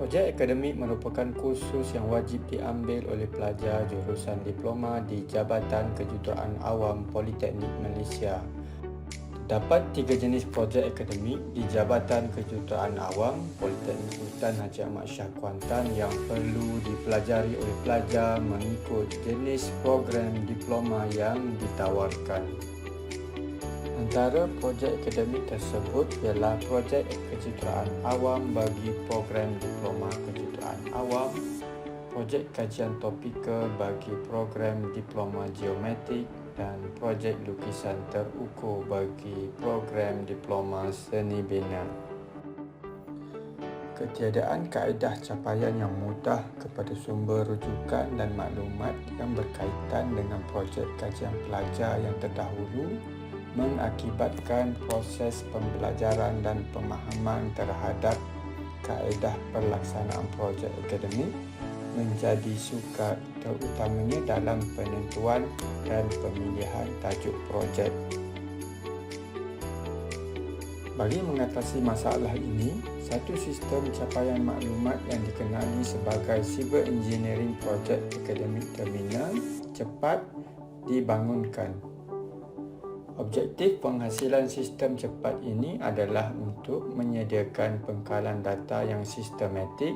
Projek akademik merupakan kursus yang wajib diambil oleh pelajar jurusan diploma di Jabatan Kejuruteraan Awam Politeknik Malaysia. Terdapat 3 jenis projek akademik di Jabatan Kejuruteraan Awam Politeknik Sultan Haji Ahmad Shah Kuantan yang perlu dipelajari oleh pelajar mengikut jenis program diploma yang ditawarkan. Antara projek akademik tersebut ialah projek kejuruteraan awam bagi program diploma kejuruteraan awam, projek kajian topikal bagi program diploma geometrik dan projek lukisan terukur bagi program diploma seni bina. Ketiadaan kaedah capaian yang mudah kepada sumber rujukan dan maklumat yang berkaitan dengan projek kajian pelajar yang terdahulu mengakibatkan proses pembelajaran dan pemahaman terhadap kaedah pelaksanaan projek akademik menjadi sukar, terutamanya dalam penentuan dan pemilihan tajuk projek. Bagi mengatasi masalah ini, satu sistem capaian maklumat yang dikenali sebagai Civil Engineering Project Academic Terminal cepat dibangunkan. Objektif penghasilan sistem cepat ini adalah untuk menyediakan pengkalan data yang sistematik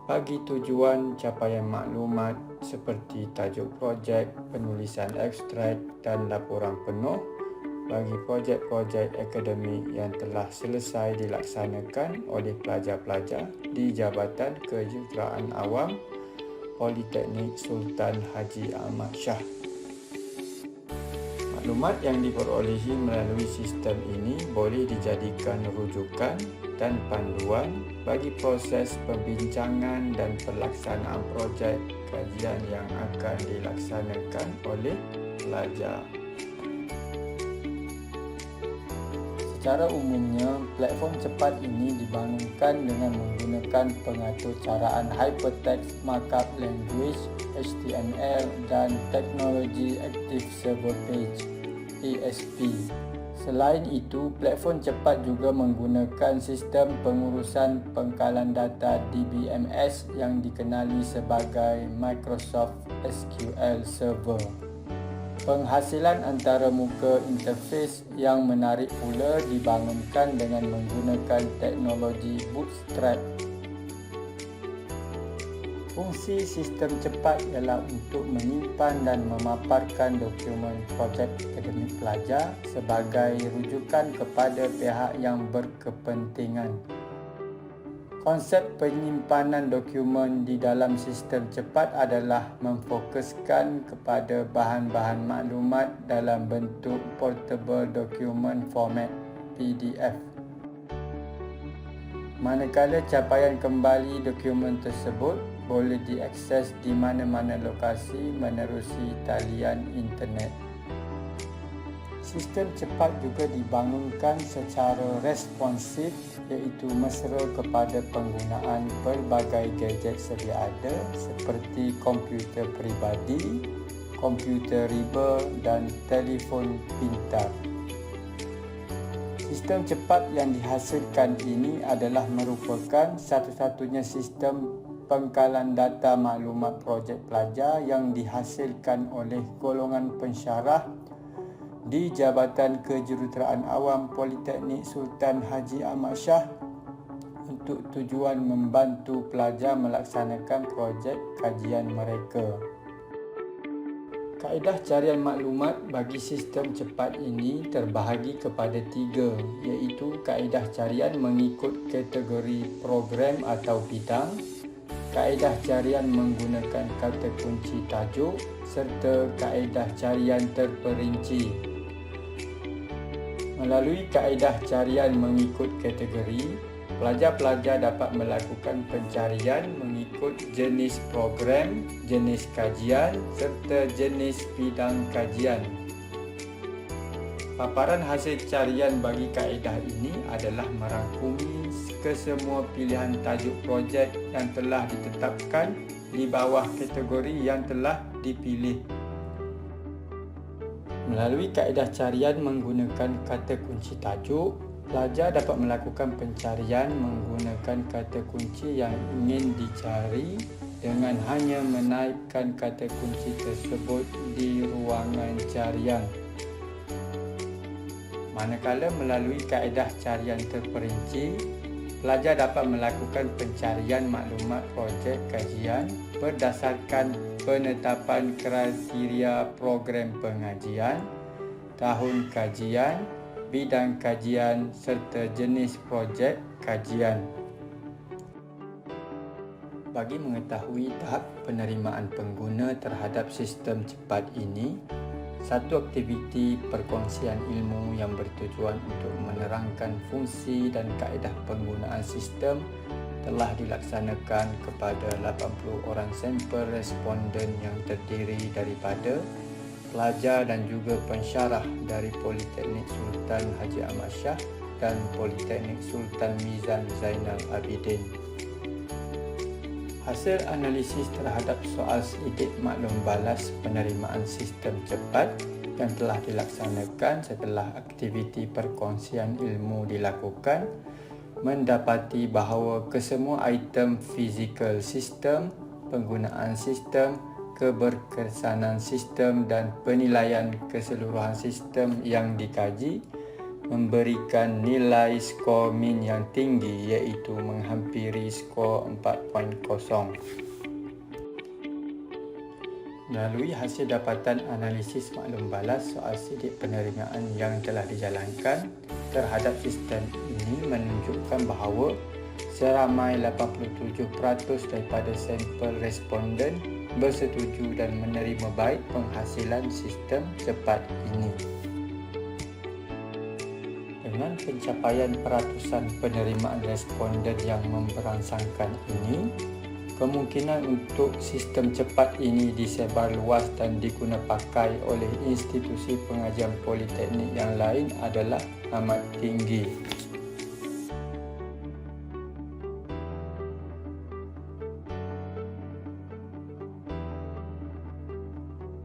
bagi tujuan capaian maklumat seperti tajuk projek, penulisan ekstrak dan laporan penuh bagi projek-projek akademik yang telah selesai dilaksanakan oleh pelajar-pelajar di Jabatan Kejuruteraan Awam Politeknik Sultan Haji Ahmad Shah. Maklumat yang diperolehi melalui sistem ini boleh dijadikan rujukan dan panduan bagi proses pembincangan dan pelaksanaan projek kajian yang akan dilaksanakan oleh pelajar. Secara umumnya, platform cepat ini dibangunkan dengan menggunakan pengaturcaraan Hypertext Markup Language (HTML) dan teknologi Active Server Page (ASP). Selain itu, platform cepat juga menggunakan sistem pengurusan pengkalan data DBMS yang dikenali sebagai Microsoft SQL Server. Penghasilan antaramuka interface yang menarik pula dibangunkan dengan menggunakan teknologi Bootstrap. Fungsi sistem cepat ialah untuk menyimpan dan memaparkan dokumen projek akademik pelajar sebagai rujukan kepada pihak yang berkepentingan. Konsep penyimpanan dokumen di dalam sistem cepat adalah memfokuskan kepada bahan-bahan maklumat dalam bentuk Portable Document Format (PDF). Manakala capaian kembali dokumen tersebut boleh diakses di mana-mana lokasi menerusi talian internet. Sistem cepat juga dibangunkan secara responsif, iaitu mesra kepada penggunaan pelbagai gadget sedia ada seperti komputer peribadi, komputer riba dan telefon pintar. Sistem cepat yang dihasilkan ini adalah merupakan satu-satunya sistem pengkalan data maklumat projek pelajar yang dihasilkan oleh golongan pensyarah di Jabatan Kejuruteraan Awam Politeknik Sultan Haji Ahmad Shah untuk tujuan membantu pelajar melaksanakan projek kajian mereka. Kaedah carian maklumat bagi sistem cepat ini terbahagi kepada 3, iaitu kaedah carian mengikut kategori program atau bidang, kaedah carian menggunakan kata kunci tajuk serta kaedah carian terperinci. Melalui kaedah carian mengikut kategori, pelajar-pelajar dapat melakukan pencarian mengikut jenis program, jenis kajian serta jenis bidang kajian. Paparan hasil carian bagi kaedah ini adalah merangkumi kesemua pilihan tajuk projek yang telah ditetapkan di bawah kategori yang telah dipilih. Melalui kaedah carian menggunakan kata kunci tajuk, Pelajar dapat melakukan pencarian menggunakan kata kunci yang ingin dicari dengan hanya menaipkan kata kunci tersebut di ruangan carian. Manakala melalui kaedah carian terperinci, pelajar dapat melakukan pencarian maklumat projek kajian berdasarkan penetapan kriteria program pengajian, tahun kajian, bidang kajian serta jenis projek kajian. Bagi mengetahui tahap penerimaan pengguna terhadap sistem cepat ini, satu aktiviti perkongsian ilmu yang bertujuan untuk menerangkan fungsi dan kaedah penggunaan sistem telah dilaksanakan kepada 80 orang sampel responden yang terdiri daripada pelajar dan juga pensyarah dari Politeknik Sultan Haji Ahmad Shah dan Politeknik Sultan Mizan Zainal Abidin. Hasil analisis terhadap soal selidik maklum balas penerimaan sistem cepat yang telah dilaksanakan setelah aktiviti perkongsian ilmu dilakukan mendapati bahawa kesemua item fizikal sistem, penggunaan sistem, keberkesanan sistem dan penilaian keseluruhan sistem yang dikaji memberikan nilai skor min yang tinggi iaitu menghampiri skor 4.0. Melalui hasil dapatan analisis maklum balas soal sidik penerimaan yang telah dijalankan terhadap sistem ini menunjukkan bahawa seramai 87% daripada sampel responden bersetuju dan menerima baik penghasilan sistem cepat ini. Dengan pencapaian peratusan penerimaan responden yang memberangsangkan ini, kemungkinan untuk sistem cepat ini disebar luas dan diguna pakai oleh institusi pengajian politeknik yang lain adalah amat tinggi.